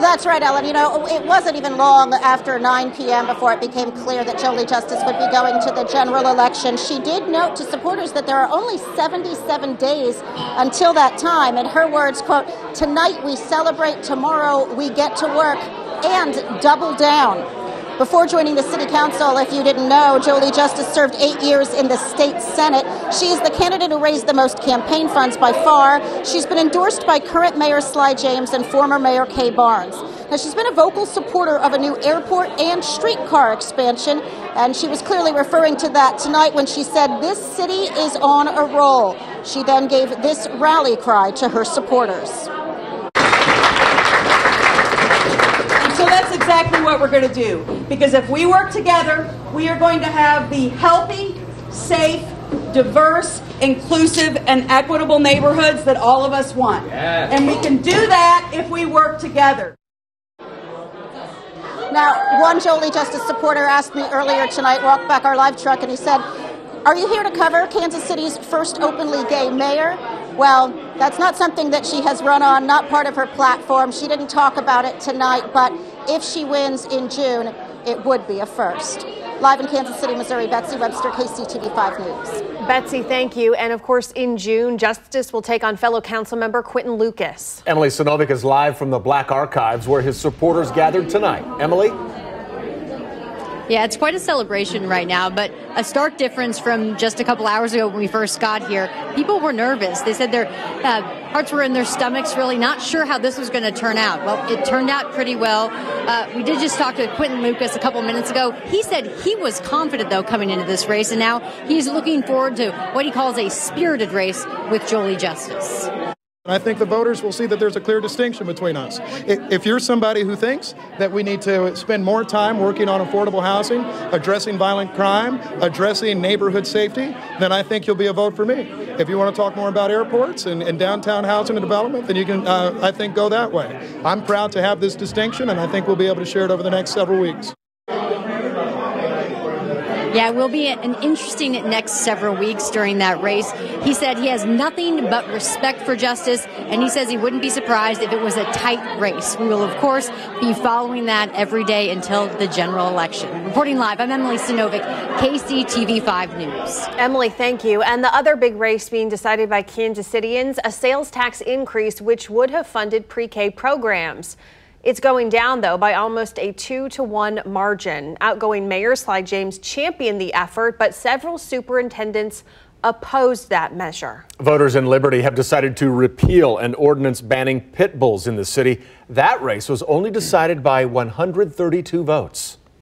That's right, Ellen. You know, it wasn't even long after 9 p.m. before it became clear that Jolie Justice would be going to the general election. She did note to supporters that there are only 77 days until that time. In her words, quote, "Tonight we celebrate, tomorrow we get to work and double down." Before joining the city council, if you didn't know, Jolie Justice served 8 years in the state senate. She's the candidate who raised the most campaign funds by far. She's been endorsed by current Mayor Sly James and former Mayor Kay Barnes. Now, she's been a vocal supporter of a new airport and streetcar expansion, and she was clearly referring to that tonight when she said this city is on a roll. She then gave this rally cry to her supporters. So that's exactly what we're going to do, because if we work together, we are going to have the healthy, safe, diverse, inclusive, and equitable neighborhoods that all of us want. Yes. And we can do that if we work together. Now, one Jolie Justice supporter asked me earlier tonight, walked back our live truck, and he said, "Are you here to cover Kansas City's first openly gay mayor?" Well, that's not something that she has run on, not part of her platform. She didn't talk about it tonight, but if she wins in June, it would be a first. Live in Kansas City, Missouri, Betsy Webster, KCTV5 News. Betsy, thank you. And of course, in June, Justice will take on fellow council member Quinton Lucas. Emily Sinovic is live from the Black Archives, where his supporters gathered tonight. Emily? Yeah, it's quite a celebration right now, but a stark difference from just a couple hours ago when we first got here. People were nervous. They said their hearts were in their stomachs, really not sure how this was going to turn out. Well, it turned out pretty well. We did just talk to Quinton Lucas a couple minutes ago. He said he was confident, though, coming into this race, and now he's looking forward to what he calls a spirited race with Jolie Justice. I think the voters will see that there's a clear distinction between us. If you're somebody who thinks that we need to spend more time working on affordable housing, addressing violent crime, addressing neighborhood safety, then I think you'll be a vote for me. If you want to talk more about airports and downtown housing and development, then you can, I think, go that way. I'm proud to have this distinction, and I think we'll be able to share it over the next several weeks. Yeah, it will be an interesting next several weeks during that race. He said he has nothing but respect for Justice, and he says he wouldn't be surprised if it was a tight race. We will, of course, be following that every day until the general election. Reporting live, I'm Emily Sinovic, KCTV5 News. Emily, thank you. And the other big race being decided by Kansas Cityans, a sales tax increase which would have funded pre-K programs. It's going down, though, by almost a 2-to-1 margin. Outgoing Mayor Sly James championed the effort, but several superintendents opposed that measure. Voters in Liberty have decided to repeal an ordinance banning pit bulls in the city. That race was only decided by 132 votes.